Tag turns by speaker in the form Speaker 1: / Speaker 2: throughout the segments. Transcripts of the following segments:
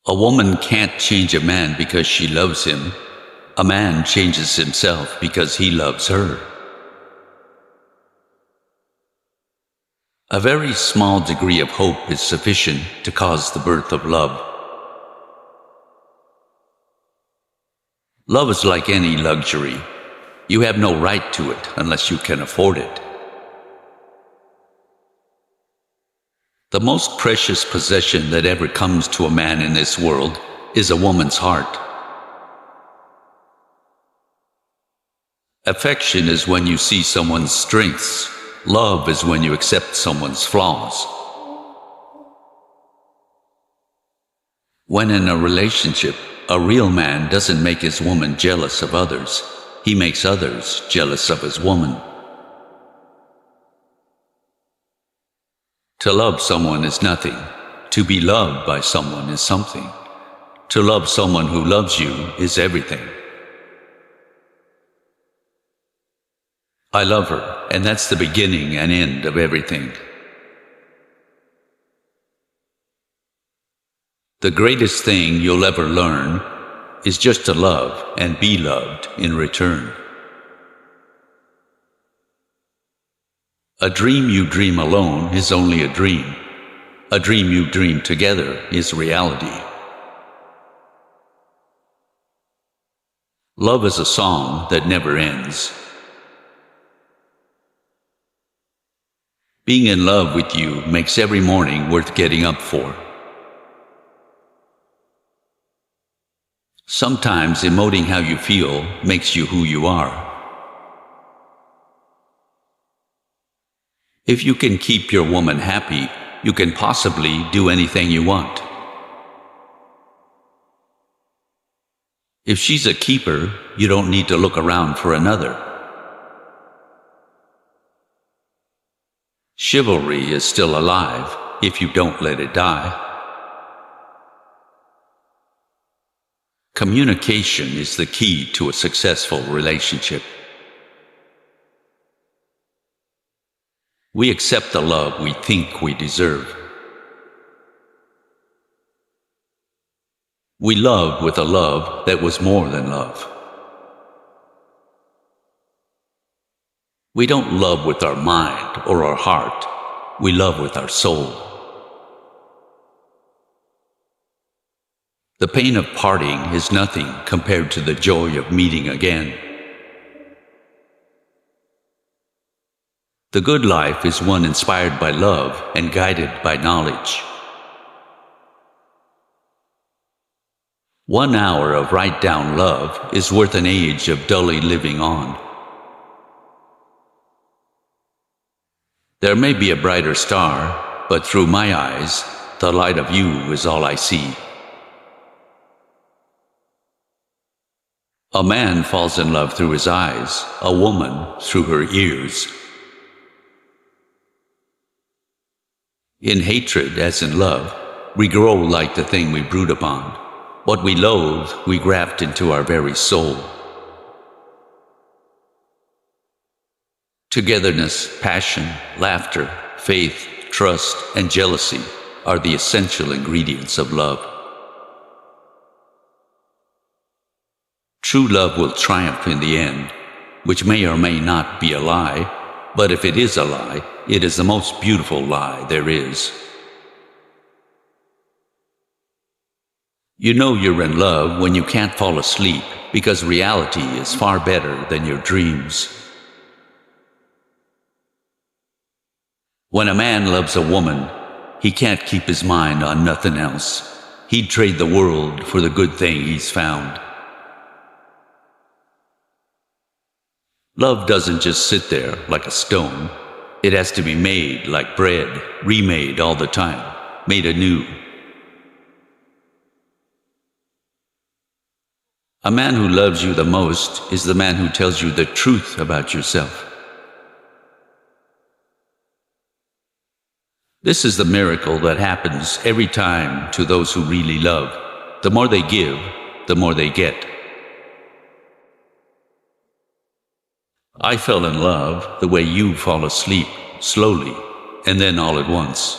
Speaker 1: A woman can't change a man because she loves him. A man changes himself because he loves her. A very small degree of hope is sufficient to cause the birth of love. Love is like any luxury. You have no right to it unless you can afford it. The most precious possession that ever comes to a man in this world is a woman's heart. Affection is when you see someone's strengths. Love is when you accept someone's flaws. When in a relationship, a real man doesn't make his woman jealous of others. He makes others jealous of his woman. To love someone is nothing. To be loved by someone is something. To love someone who loves you is everything. I love her, and that's the beginning and end of everything. The greatest thing you'll ever learn is just to love and be loved in return. A dream you dream alone is only a dream. A dream you dream together is reality. Love is a song that never ends. Being in love with you makes every morning worth getting up for. Sometimes emoting how you feel makes you who you are. If you can keep your woman happy, you can possibly do anything you want. If she's a keeper, you don't need to look around for another. Chivalry is still alive if you don't let it die. Communication is the key to a successful relationship. We accept the love we think we deserve. We loved with a love that was more than love. We don't love with our mind or our heart. We love with our soul. The pain of parting is nothing compared to the joy of meeting again. The good life is one inspired by love and guided by knowledge. 1 hour of right down love is worth an age of dully living on. There may be a brighter star, but through my eyes, the light of you is all I see. A man falls in love through his eyes, a woman through her ears. In hatred, as in love, we grow like the thing we brood upon. What we loathe, we graft into our very soul. Togetherness, passion, laughter, faith, trust, and jealousy are the essential ingredients of love. True love will triumph in the end, which may or may not be a lie, but if it is a lie, it is the most beautiful lie there is. You know you're in love when you can't fall asleep because reality is far better than your dreams. When a man loves a woman, he can't keep his mind on nothing else. He'd trade the world for the good thing he's found. Love doesn't just sit there like a stone. It has to be made like bread, remade all the time, made anew. A man who loves you the most is the man who tells you the truth about yourself. This is the miracle that happens every time to those who really love. The more they give, the more they get. I fell in love the way you fall asleep, slowly, and then all at once.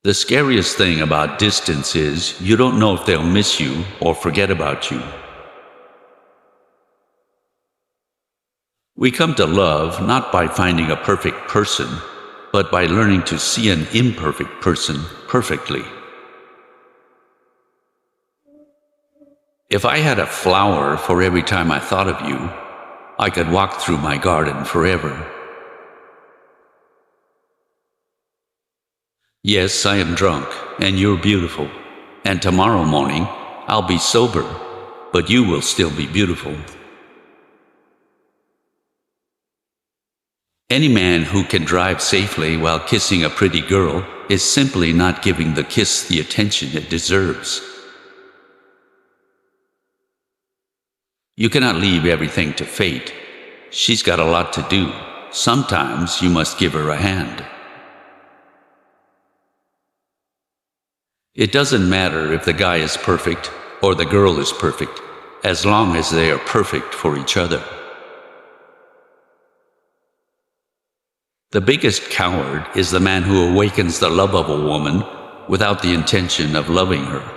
Speaker 1: The scariest thing about distance is you don't know if they'll miss you or forget about you. We come to love not by finding a perfect person, but by learning to see an imperfect person perfectly. If I had a flower for every time I thought of you, I could walk through my garden forever. Yes, I am drunk, and you're beautiful, and tomorrow morning I'll be sober, but you will still be beautiful. Any man who can drive safely while kissing a pretty girl is simply not giving the kiss the attention it deserves. You cannot leave everything to fate. She's got a lot to do. Sometimes you must give her a hand. It doesn't matter if the guy is perfect or the girl is perfect, as long as they are perfect for each other. The biggest coward is the man who awakens the love of a woman without the intention of loving her.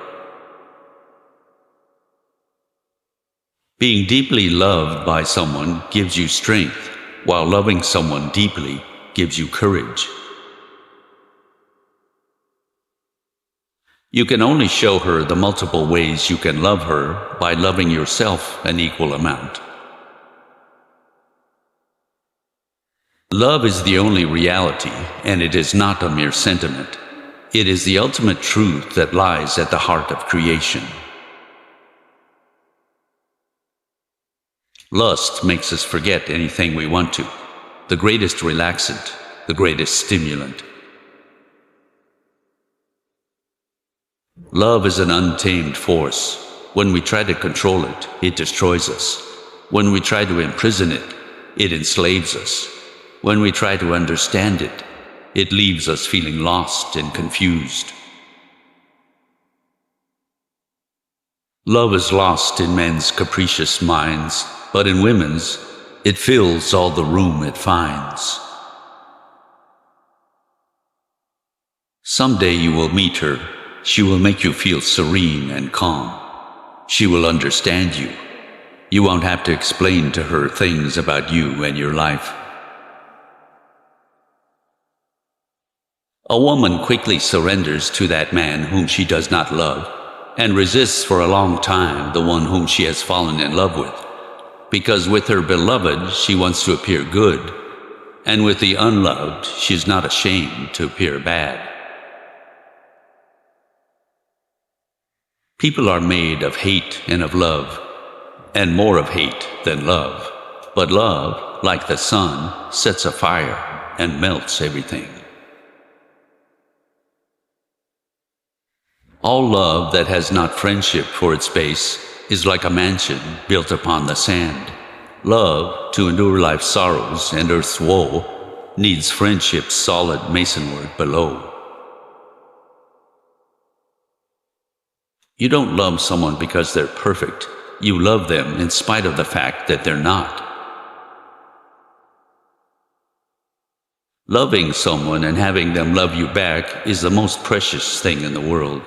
Speaker 1: Being deeply loved by someone gives you strength, while loving someone deeply gives you courage. You can only show her the multiple ways you can love her by loving yourself an equal amount. Love is the only reality, and it is not a mere sentiment. It is the ultimate truth that lies at the heart of creation. Lust makes us forget anything we want to, the greatest relaxant, the greatest stimulant. Love is an untamed force. When we try to control it, it destroys us. When we try to imprison it, it enslaves us. When we try to understand it, it leaves us feeling lost and confused. Love is lost in men's capricious minds, but in women's, it fills all the room it finds. Someday you will meet her. She will make you feel serene and calm. She will understand you. You won't have to explain to her things about you and your life. A woman quickly surrenders to that man whom she does not love and resists for a long time the one whom she has fallen in love with, because with her beloved she wants to appear good, and with the unloved she is not ashamed to appear bad. People are made of hate and of love, and more of hate than love. But love, like the sun, sets a fire and melts everything. All love that has not friendship for its base is like a mansion built upon the sand. Love, to endure life's sorrows and earth's woe, needs friendship's solid masonwork below. You don't love someone because they're perfect. You love them in spite of the fact that they're not. Loving someone and having them love you back is the most precious thing in the world.